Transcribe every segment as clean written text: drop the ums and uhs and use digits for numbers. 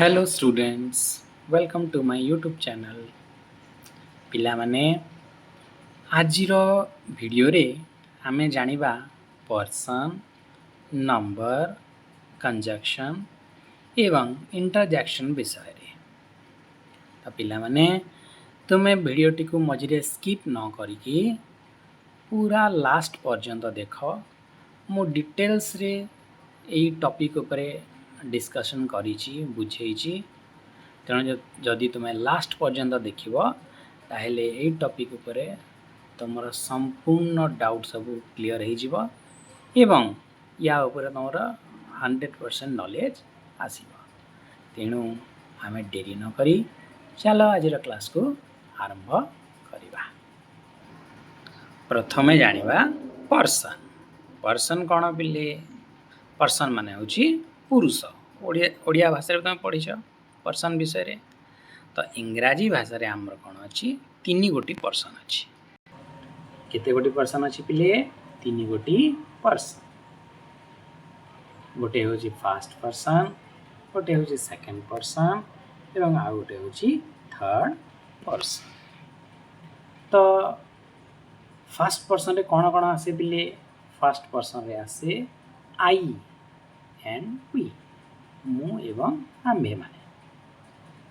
Hello students, welcome to my YouTube channel. ପିଲାମାନେ ଆଜିର ଭିଡ଼ିଓରେ ଆମେ ଜାଣିବା ପର୍ସନ୍, ନମ୍ବର, କଞ୍ଜକ୍ସନ୍ ଏବଂ ଇଣ୍ଟରଜେକ୍ସନ୍ ବିଷୟରେ। ତ ପିଲାମାନେ ତୁମେ ଭିଡ଼ିଓଟିକୁ ମଝିରେ ସ୍କିପ୍ ନ କରିକି ପୁରା ଲାଷ୍ଟ ପର୍ଯ୍ୟନ୍ତ ଦେଖ। ମୁଁ ଡିଟେଲ୍ସରେ ଏଇ ଟପିକ୍ ଉପରେ ଡିସ୍କସନ୍ କରିଛି, ବୁଝେଇଛି। ତେଣୁ ଯଦି ତୁମେ ଲାଷ୍ଟ ପର୍ଯ୍ୟନ୍ତ ଦେଖିବ ତାହେଲେ ଏଇ ଟପିକ୍ ଉପରେ ତୁମର ସମ୍ପୂର୍ଣ୍ଣ ଡାଉଟ୍ ସବୁ କ୍ଲିଅର୍ ହେଇଯିବ ଏବଂ ୟା ଉପରେ ତୁମର 100% ନଲେଜ୍ ଆସିବ। ତେଣୁ ଆମେ ଡେରି ନ କରି ଚାଲ ଆଜିର କ୍ଲାସ୍କୁ ଆରମ୍ଭ କରିବା। ପ୍ରଥମେ ଜାଣିବା ପର୍ସନ୍। ପର୍ସନ୍ କ'ଣ ପିଲେ? ପର୍ସନ୍ ମାନେ ହେଉଛି ପୁରୁଷ। ଓଡ଼ିଆ ଭାଷାରେ ତୁମେ ପଢ଼ିଛ ପର୍ସନ୍ ବିଷୟରେ। ତ ଇଂରାଜୀ ଭାଷାରେ ଆମର କ'ଣ ଅଛି? 3 ଗୋଟି ପର୍ସନ୍ ଅଛି। କେତେ ଗୋଟି ପର୍ସନ୍ ଅଛି ପିଲେ? 3 ଗୋଟି ପର୍ସନ୍। ଗୋଟେ ହେଉଛି ଫାର୍ଷ୍ଟ ପର୍ସନ୍, ଗୋଟେ ହେଉଛି ସେକେଣ୍ଡ ପର୍ସନ୍ ଏବଂ ଆଉ ଗୋଟେ ହେଉଛି ଥାର୍ଡ଼ ପର୍ସନ୍। ତ ଫାର୍ଷ୍ଟ ପର୍ସନ୍ରେ କ'ଣ କ'ଣ ଆସେ ପିଲେ? ଫାର୍ଷ୍ଟ ପର୍ସନ୍ରେ ଆସେ ଆଇ ଆଣ୍ଡ ୱି, ମୁଁ ଏବଂ ଆମ୍ଭେମାନେ।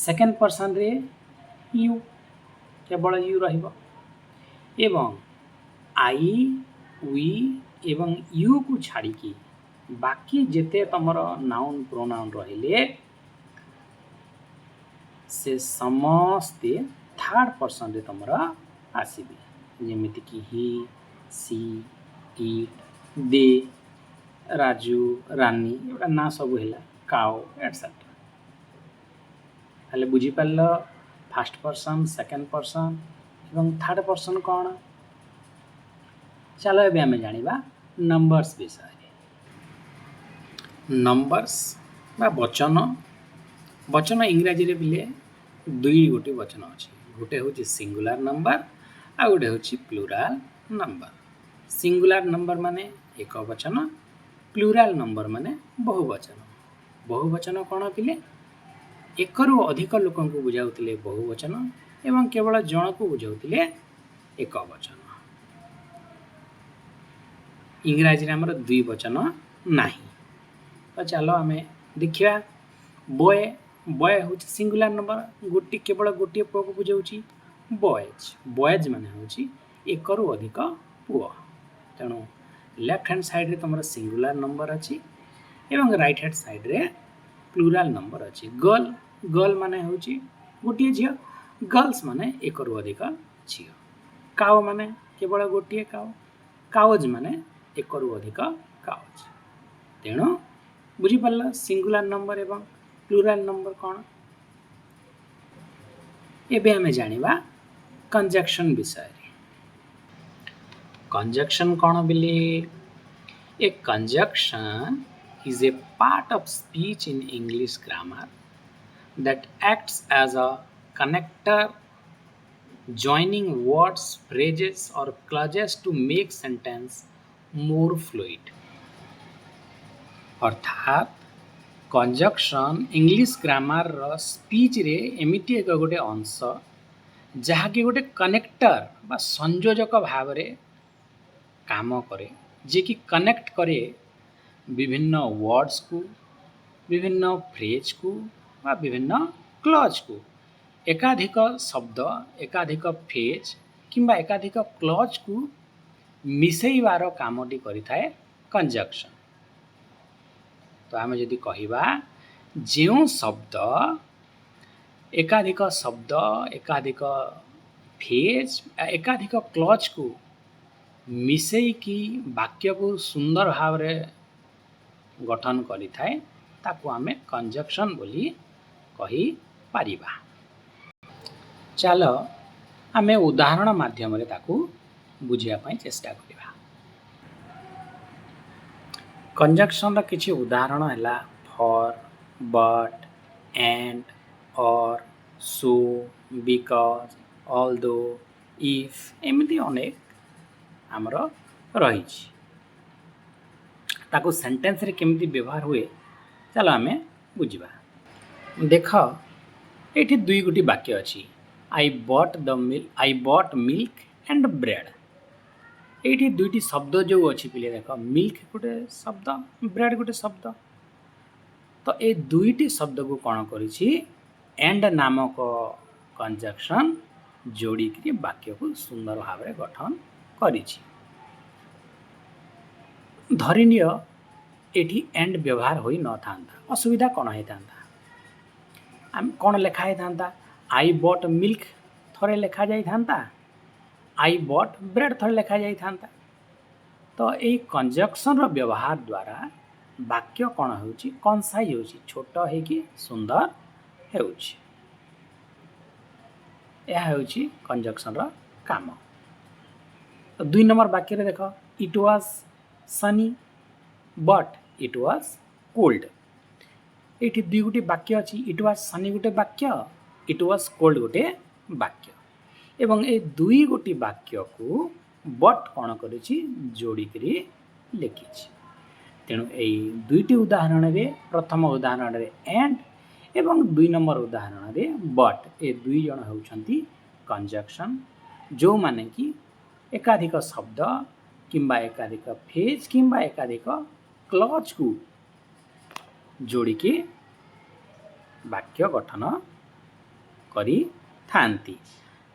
ସେକେଣ୍ଡ ପର୍ସନ୍ରେ ୟୁ, କେବଳ ୟୁ ରହିବ ଏବଂ ଆଇ, ୱି ଏବଂ ୟୁକୁ ଛାଡ଼ିକି ବାକି ଯେତେ ତୁମର ନାଉନ୍ ପ୍ରୋନାଉନ୍ ରହିଲେ ସେ ସମସ୍ତେ ଥାର୍ଡ଼ ପର୍ସନ୍ରେ ତୁମର ଆସିବେ। ଯେମିତିକି ହି, ସି, ଇଟ୍, ଦେ, ରାଜୁ, ରାନୀ, ଏଗୁଡ଼ା ନାଁ ସବୁ ହେଲା, କାଓ ଏଟସେଟ୍ରା। ତାହେଲେ ବୁଝିପାରିଲ ଫାର୍ଷ୍ଟ ପର୍ସନ୍, ସେକେଣ୍ଡ ପର୍ସନ୍ ଏବଂ ଥାର୍ଡ଼ ପର୍ସନ୍ କ'ଣ? ଚାଲ ଏବେ ଆମେ ଜାଣିବା ନମ୍ବର୍ସ ବିଷୟରେ। ନମ୍ବର୍ସ ବା ବଚନ। ବଚନ ଇଂରାଜୀରେ ପିଲେ 2 ଗୋଟି ବଚନ ଅଛି। ଗୋଟେ ହେଉଛି ସିଙ୍ଗୁଲାର ନମ୍ବର ଆଉ ଗୋଟେ ହେଉଛି ପ୍ଲୁରାଲ୍ ନମ୍ବର। ସିଙ୍ଗୁଲାର ନମ୍ବର ମାନେ ଏକ ବଚନ, ପ୍ଲୁରାଲ୍ ନମ୍ବର ମାନେ ବହୁବଚନ। ବହୁବଚନ କ'ଣ ପିଲେ? ଏକରୁ ଅଧିକ ଲୋକଙ୍କୁ ବୁଝାଉଥିଲେ ବହୁବଚନ ଏବଂ କେବଳ ଜଣକୁ ବୁଝାଉଥିଲେ ଏକ ବଚନ। ଇଂରାଜୀରେ ଆମର 2 ବଚନ ନାହିଁ। ତ ଚାଲ ଆମେ ଦେଖିବା। ବୟ, ବୟ ହେଉଛି ସିଙ୍ଗୁଲାର ନମ୍ବର, କେବଳ ଗୋଟିଏ ପୁଅକୁ ବୁଝାଉଛି ବଏଜ୍। ବଏଜ୍ ମାନେ ହେଉଛି ଏକରୁ ଅଧିକ ପୁଅ। ତେଣୁ ଲେଫ୍ଟ ହ୍ୟାଣ୍ଡ ସାଇଡ଼୍ରେ ତୁମର ସିଙ୍ଗୁଲାର ନମ୍ବର ଅଛି ଏବଂ ରାଇଟ୍ ହ୍ୟାଣ୍ଡ ସାଇଡ଼୍ରେ ପ୍ଲୁରାଲ୍ ନମ୍ବର ଅଛି। ଗର୍ଲ, ଗର୍ଲ ମାନେ ହେଉଛି ଗୋଟିଏ ଝିଅ, ଗର୍ଲସ ମାନେ ଏକରୁ ଅଧିକ ଝିଅ। କାଓ ମାନେ କେବଳ ଗୋଟିଏ କାଓ, କାଓଜ୍ ମାନେ ଏକରୁ ଅଧିକ କାଓଜ୍। ତେଣୁ ବୁଝିପାରିଲ ସିଙ୍ଗୁଲାର ନମ୍ବର ଏବଂ ପ୍ଲୁରାଲ୍ ନମ୍ବର କ'ଣ? ଏବେ ଆମେ ଜାଣିବା କଞ୍ଜକ୍ସନ୍ ବିଷୟରେ। କଞ୍ଜକ୍ସନ୍ କ'ଣ ବୋଲି? A conjunction is a part of speech in English grammar that acts as a connector joining words, phrases or clauses to make sentence more fluid. अर्थात कन्जक्शन English grammar speech रे एमिति एक गोटे अंश जहाँकि गोटे कनेक्टर बा संयोजक भाव रे काम करे, जे कि कनेक्ट करे विभिन्न वर्ड्स को, विभिन्न फ्रेज को बा विभिन्न क्लज को। एकाधिक शब्द, एकाधिक फ्रेज किंबा एकाधिक क्लज को मिसेइबार कामटी करिथाए कंजक्शन। तो आम जदि कहिबा जो शब्द एकाधिक फ्रेज एकाधिक क्लज को मिसेइकी वाक्य को सुंदर भाव रे गठन करिथाए ताकू आमे कंजक्शन बोली कहि पारिबा। चलो आमे उदाहरण माध्यम रे ताकू बुझिया पई चेष्टा करिबा। कंजक्शन रा किछि उदाहरण हैला फॉर, बट, एंड, और, सो, बिकॉज, ऑल्दो, इफ एमिति अनेक आमर रही। ताकू सेंटेंस रे केमिति व्यवहार हुए चलो आमे बुझिबा। देख ये दुई गोटी वाक्य अच्छी आई बट मिल्क एंड ब्रेड ये दुईटी शब्द जो अच्छी पिले देख मिल्क गोटे शब्द ब्रेड गोटे शब्द तो ये दुईटी शब्द को कौन करी एंड नामक कंजक्शन जोड़िकी वाक्य को सुंदर भाव में गठन करी धरिनिय एठी एंड व्यवहार होई न था असुविधा कौन होता कौन लिखाई था आई बट मिल्क थरे लिखा जाता आई बट ब्रेड थरे लिखा जाता तो ये कंजक्शन व्यवहार द्वारा वाक्य कौन हो कंसाई हो छोट हो सुंदर हो कंजक्शन काम तो 2 नंबर वाक्य देख it was Sunny but it was cold ये दुई गोटे वाक्य अच्छी इट वाज सनी गोटे वाक्य इट वाज कोल्ड गोटे वाक्य एवं ए दुई गोटी वाक्य को बट कौन कर जोड़िक लिखी तेणु यही दुईटी उदाहरण रे प्रथम उदाहरण रे एंड एवं 2 नंबर उदाहरण रे बट ए दुई जन होउछंती कंजक्शन जो माने कि एकाधिक शब्द किंबा एकाधिक फेज किंबा एकाधिक क्लज को जोड़िकी वाक्य गठन करी थांती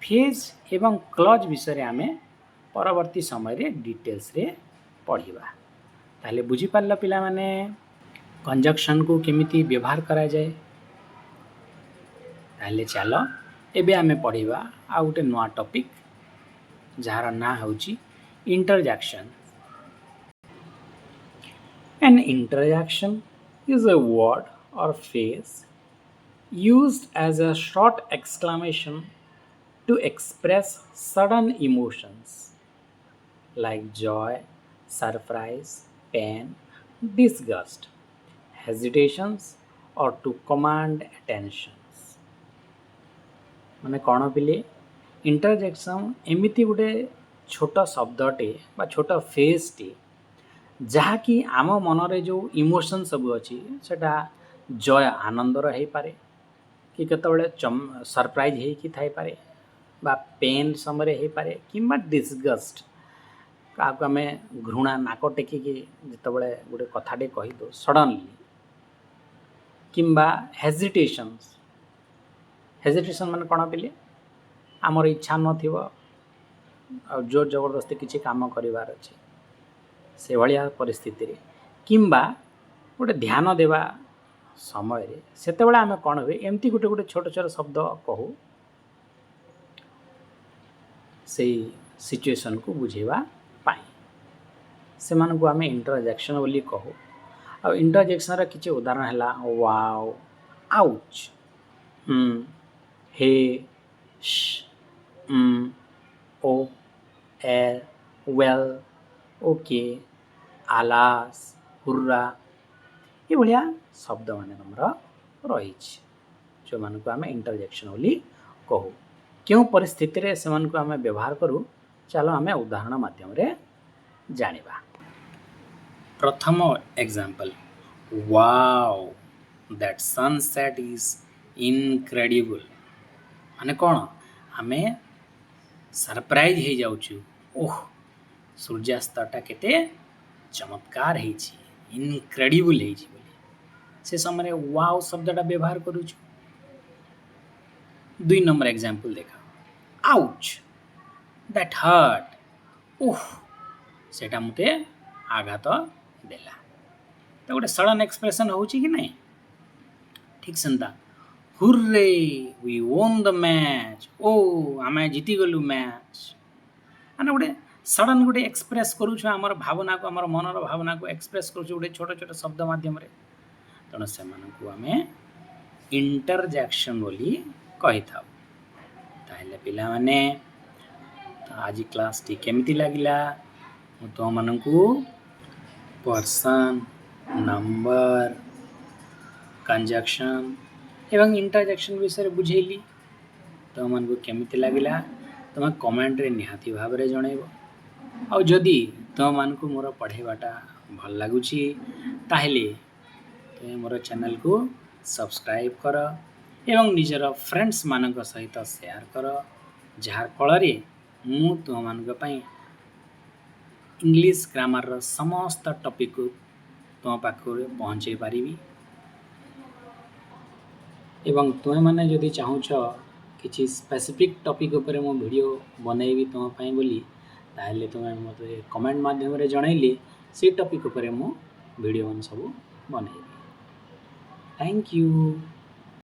फेज एवं क्लज विषय आमे परवर्ती समय रे डिटेल्स रे पढ़िबा ताले बुझी पारल पिला माने कंजक्शन को केमिति व्यवहार करा जाए ताले चलो एबे आमे पढ़िबा आ गोटे नवा टॉपिक जार ना होची interjection an interjection is a word or phrase used as a short exclamation to express sudden emotions like joy, surprise, pain, disgust, hesitations or to command attentions माने कौन पिले इंटरजेक्शन एमिति गोटे छोट शब्दटे बा छोट फेजटे जहाँकि आम मनरे जो इमोशन सब अच्छी सेटा जय आनंदर हो पारे कि केतबेले सरप्राइज होइकी थाई पारे बा पेन समय हो पारे किंबा डिसगस्ट क्या आम घृणा नाक टेकिकी जितेबाला गोटे कथाटे कहीदो सडनली किंबा हेजिटेशंस हेजिटेशन माने कौन पिले आमर इच्छा नथिबो आ जोर जबरदस्ती किसी काम करिवार अछि से भाया परिस्थिति रे किंबा गोटे ध्यान देवा समय रे सेतेबेला आमे कौन हुए एमती गोटे गोटे छोट छोट शब्द कहू से सिचुएशन को बुझेवा पाई से मानक आमे इंटरजेक्शन बोली कहू आ इंटरजेक्शन रा किछि उदाहरण हला वाओ आउच हे श ओ एर वेल ओके आलास हुर्रा ये भाया शब्द मान तुम रही जो मानक आम इंटरजेक्शन बोली कहू क्यों परिस्थिति रे से मानक आम व्यवहार करूँ चलो आम उदाहरण माध्यम रे जानिबा प्रथम example wow that sunset is incredible माने कौन आमे सरप्राइज हो जाऊँ ओह सूर्यास्तटा केते चमत्कार है इनक्रेडिबल है से समय वाओ शब्दटा व्यवहार करूँ 2 नंबर एग्जांपल देखा आउच दैट हर्ट ओह सेटा मते आघात देला तो गोटे सडन एक्सप्रेशन होची कि नहीं ठीक सेंता hurray we won the match ओ आमे जीती गलु मैच आने गोटे सडन गोटे एक्सप्रेस करूँ आमर भावना को आमर मनर भावना को एक्सप्रेस करूँ गोटे छोट छोट शब्द माध्यम तेणु से आम इंटरजेक्शन बोली कही था ताहले पिला माने तो आज क्लास टी केमिति लागिला तो मानकू पर्सन नंबर कंजक्शन एवं इंटरजेक्शन विषय बुझेली तो मानकू केमिति लागिला तुम कमेंट रे निहाती भाव रे जणैबो आ जदि तुम मानकू मोर पढ़ेबाटा भल लागुची ताहले तुम मोर चैनल को सब्सक्राइब कर एवं निजर फ्रेंड्स मानक सहित शेयर कर जार फल मु तुम मानक पई इंग्लिश ग्रामर समस्त टॉपिक को तुम पाखरे पहुँचे पारिबी एवं तुम माने जदि चाहूछ किसी स्पेसिफिक टॉपिक ऊपर मो वीडियो बनैबी तुम पई बोली ताहले तुम मते कमेंट माध्यम रे जणाइले से टॉपिक ऊपर मो वीडियो मन सब बनैबी। Thank you.